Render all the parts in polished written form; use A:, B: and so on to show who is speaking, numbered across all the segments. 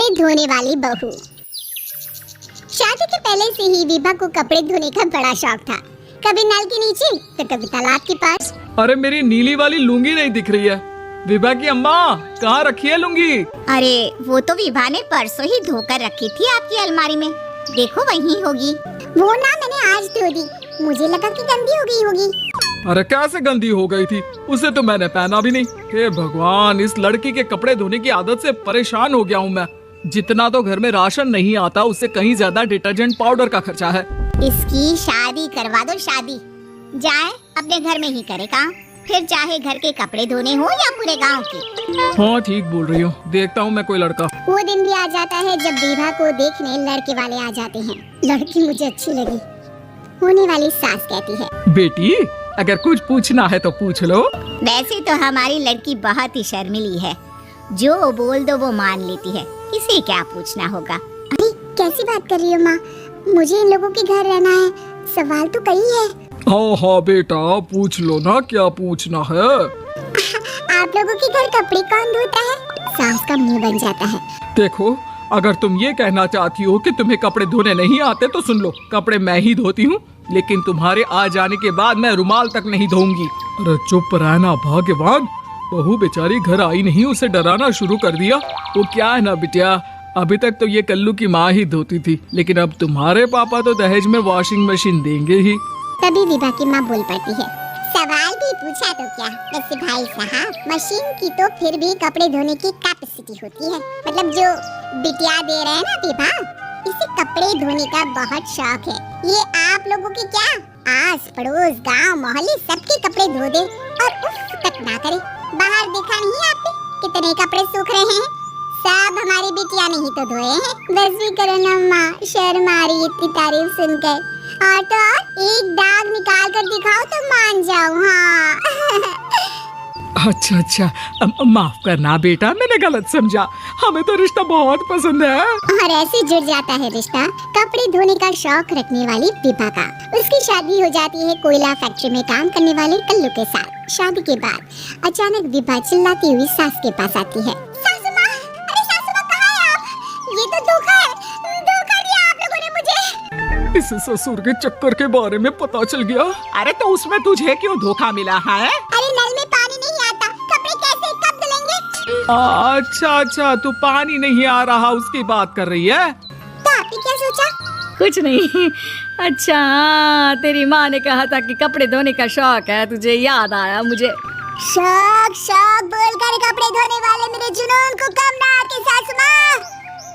A: कपड़े धोने वाली बहू। शादी के पहले से ही विभा को कपड़े धोने का बड़ा शौक था। कभी नल के नीचे तो कभी तालाब के पास।
B: अरे मेरी नीली वाली लुंगी नहीं दिख रही है। विभा की अम्मा, कहाँ रखी है लुंगी?
A: अरे वो तो विभा ने परसों ही धोकर रखी थी आपकी अलमारी में, देखो वहीं होगी। वो ना मैंने आज धो दी, मुझे लगा कि गंदी हो गई होगी।
B: अरे कैसे गंदी हो गई थी? उसे तो मैंने पहना भी नहीं। हे भगवान, इस लड़की के कपड़े धोने की आदत से परेशान हो गया हूँ मैं। जितना तो घर में राशन नहीं आता, उससे कहीं ज्यादा डिटर्जेंट पाउडर का खर्चा है।
A: इसकी शादी करवा दो, शादी जाए अपने घर में ही करे काम, फिर चाहे घर के कपड़े धोने हो या पूरे गांव के।
B: हाँ ठीक बोल रही हो, देखता हूँ मैं कोई लड़का।
A: वो दिन भी आ जाता है जब विभा को देखने लड़के वाले आ जाते हैं। लड़की मुझे अच्छी लगी, होने वाली सास कहती है,
B: बेटी अगर कुछ पूछना है तो पूछ लो।
A: वैसे तो हमारी लड़की बहुत ही शर्मीली है, जो बोल दो वो मान लेती है, इसे क्या पूछना होगा। अरे कैसी बात कर रही हो माँ, मुझे इन लोगों के घर रहना है, सवाल तो कई है।
B: हाँ हाँ बेटा, पूछ लो ना, क्या पूछना है।
A: आप लोगों के घर कपड़े कौन धोता है? सास का मुंह बन जाता है।
B: देखो, अगर तुम ये कहना चाहती हो कि तुम्हें कपड़े धोने नहीं आते तो सुन लो, कपड़े मैं ही धोती हूँ, लेकिन तुम्हारे आ जाने के बाद मैं रुमाल तक नहीं धोऊंगी। अरे चुप रहना भाग्यवान, बहू बेचारी घर आई नहीं, उसे डराना शुरू कर दिया। वो क्या है ना बिटिया, अभी तक तो ये कल्लू की माँ ही धोती थी, लेकिन अब तुम्हारे पापा तो दहेज में वॉशिंग मशीन देंगे ही।
A: तभी विभा की माँ बोल पड़ती है, सवाल भी पूछा तो क्या, वैसे भाई साहब मशीन की तो फिर भी कपड़े धोने की कैपेसिटी होती है। मतलब जो बिटिया दे रहे हैं ना विभा, इसे कपड़े धोने का बहुत शौक है। ये आप लोगों के क्या आस पड़ोस गांव मोहल्ले सबके कपड़े धो दे और उफ तक ना करे। बाहर देखा नहीं आपने कितने कपड़े सूख रहे हैं? सब हमारी बिटिया ने ही तो धोए हैं। बस भी करो ना माँ, शर्म आ रही इतनी तारीफ सुनकर। और तो एक दाग निकाल कर दिखाओ तो मान जाओ। हाँ
B: अच्छा अच्छा, माफ करना बेटा, मैंने गलत समझा। हमें तो रिश्ता बहुत पसंद है।
A: और ऐसे जुड़ जाता है रिश्ता कपड़े धोने का शौक रखने वाली विभा का। उसकी शादी हो जाती है कोयला फैक्ट्री में काम करने वाले कल्लू के साथ। शादी के बाद अचानक विभा चिल्लाती हुई सास के पास आती है, सासू माँ, अरे सासू माँ कहाँ हैं आप? ये तो धोखा है, धोखा दिया आप लोगों ने मुझे।
B: इस ससुर के चक्कर के बारे में पता चल गया। अरे तो उसमें तुझे क्यों धोखा मिला है?
A: अरे नल में पानी नहीं आता, कपड़े कैसे कब धुलेंगे?
B: अच्छा अच्छा, तू पानी नहीं आ रहा उसकी बात कर रही है।
A: तो आपने क्या सोचा?
C: कुछ नहीं। अच्छा तेरी माँ ने कहा था कि कपड़े धोने का शौक है तुझे, याद आया मुझे।
A: शौक शौक बोलकर कपड़े धोने वाले मेरे जुनून को कम ना आके सासू माँ,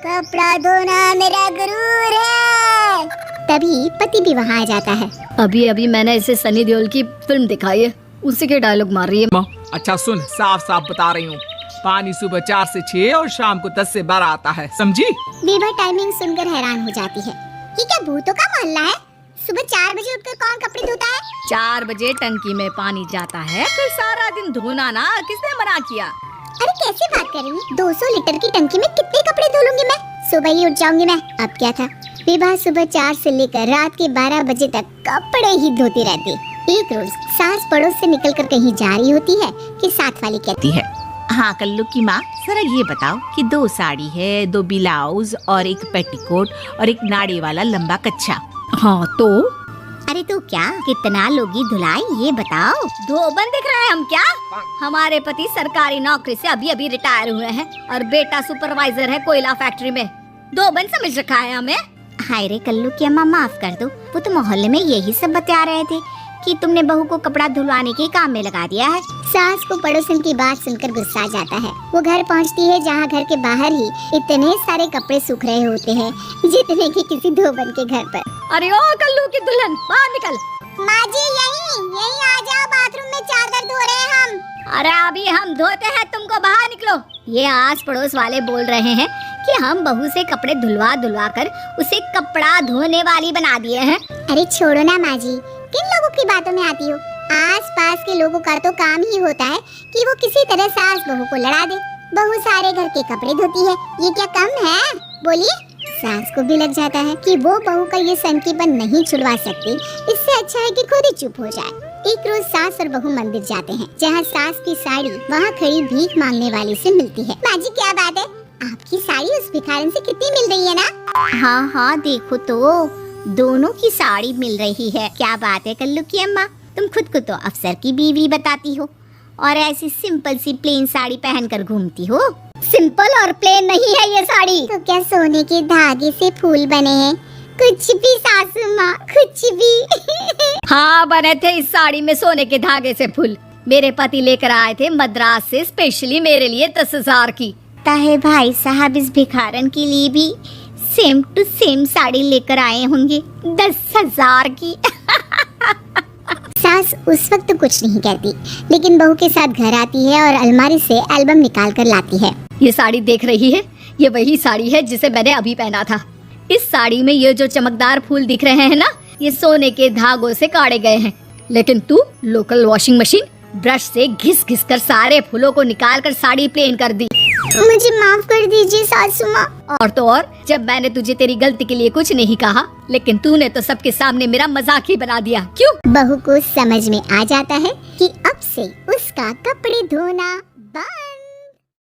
A: कपड़ा धोना मेरा गुरूर है। तभी पति भी वहाँ आ जाता है।
C: अभी अभी मैंने इसे सनी देओल की फिल्म दिखाई है, उसी के डायलॉग मार रही है माँ।
B: अच्छा सुन, साफ साफ बता रही हूँ, पानी सुबह 4 से 6 और शाम को 10 से 12 आता है, समझी?
A: विभा टाइमिंग सुनकर हैरान हो जाती है। ये क्या भूतों का मोहल्ला है? सुबह 4 बजे उठकर कौन कपड़े धोता है?
C: 4 बजे टंकी में पानी जाता है, फिर सारा दिन धोना ना, किसने मना किया?
A: अरे कैसी बात कर रही हूँ, 200 लीटर की टंकी में कितने कपड़े धो लूंगी मैं? सुबह ही उठ जाऊंगी मैं। अब क्या था, विभा सुबह 4 से लेकर रात के 12 बजे तक कपड़े ही धोती रहती। एक रोज सास पड़ोस से निकलकर कहीं जा रही होती है कि साथ वाली कहती है,
D: हाँ कल्लू की माँ, जरा ये बताओ कि 2 साड़ी है, 2 ब्लाउज और एक पेटीकोट और एक नाड़ी वाला लंबा कच्छा।
C: हाँ तो?
A: अरे तो क्या कितना लोगी धुलाई, ये बताओ।
C: धोबन दिख रहे हैं हम क्या? हमारे पति सरकारी नौकरी से अभी अभी रिटायर हुए हैं और बेटा सुपरवाइजर है कोयला फैक्ट्री में। धोबन समझ रखा है हमें।
A: हाय रे कल्लू की अम्मा, माफ कर दो, वो तो मोहल्ले में यही सब बता रहे थे कि तुमने बहू को कपड़ा धुलवाने के काम में लगा दिया है। सास को पड़ोसन की बात सुनकर गुस्सा आ जाता है। वो घर पहुंचती है जहां घर के बाहर ही इतने सारे कपड़े सूख रहे होते हैं जितने कि किसी धोबन के घर पर।
C: अरे ओ कल्लू की दुल्हन, बाहर निकल।
A: माँ जी यहीं आ जाओ, बाथरूम में चादर धो रहे हैं हम।
C: अरे अभी हम धोते हैं, तुमको बाहर निकलो। ये आस पड़ोस वाले बोल रहे हैं कि हम बहू से कपड़े धुलवा कर उसे कपड़ा धोने वाली बना दिए हैं।
A: अरे छोड़ो ना माँ जी, किन लोगों की बातों में आती हो? आस पास के लोगों का तो काम ही होता है कि वो किसी तरह सास बहू को लड़ा दे। बहू सारे घर के कपड़े धोती है, ये क्या कम है? बोलिए। सास को भी लग जाता है कि वो बहू का ये सनकीपन नहीं छुड़वा सकती, इससे अच्छा है कि खुद ही चुप हो जाए। एक रोज सास और बहू मंदिर जाते हैं, जहाँ सास की साड़ी वहाँ खड़ी भीख मांगने वाली से मिलती है। माँ जी क्या बात है, आपकी साड़ी उस भिखारन से कितनी मिल रही है ना?
C: हाँ हाँ देखो तो दोनों की साड़ी मिल रही है। क्या बात है कल्लू की अम्मा, तुम खुद को तो अफसर की बीवी बताती हो और ऐसी सिंपल सी प्लेन साड़ी पहनकर घूमती हो। सिंपल और प्लेन नहीं है ये साड़ी।
A: तो क्या सोने के धागे से फूल बने हैं? कुछ भी सासू माँ, कुछ भी।
C: हाँ बने थे इस साड़ी में सोने के धागे से फूल। मेरे पति लेकर आए थे मद्रास से स्पेशली मेरे लिए 10,000 की।
A: ताहे भाई साहब इस भिखारन के लिए भी सेम टू सेम साड़ी लेकर आए होंगे 10,000 की। सास उस वक्त तो कुछ नहीं कहती, लेकिन बहू के साथ घर आती है और अलमारी से एल्बम निकाल कर लाती है।
C: ये साड़ी देख रही है, ये वही साड़ी है जिसे मैंने अभी पहना था। इस साड़ी में ये जो चमकदार फूल दिख रहे हैं ना, ये सोने के धागों से काढ़े गए हैं। लेकिन तू लोकल वॉशिंग मशीन ब्रश से घिस घिस कर सारे फूलों को निकाल कर साड़ी प्लेन कर दी।
A: मुझे माफ कर दीजिए सासू माँ।
C: और तो और जब मैंने तुझे तेरी गलती के लिए कुछ नहीं कहा, लेकिन तूने तो सबके सामने मेरा मजाक ही बना दिया। क्यों?
A: बहू को समझ में आ जाता है कि अब से उसका कपड़े धोना बंद।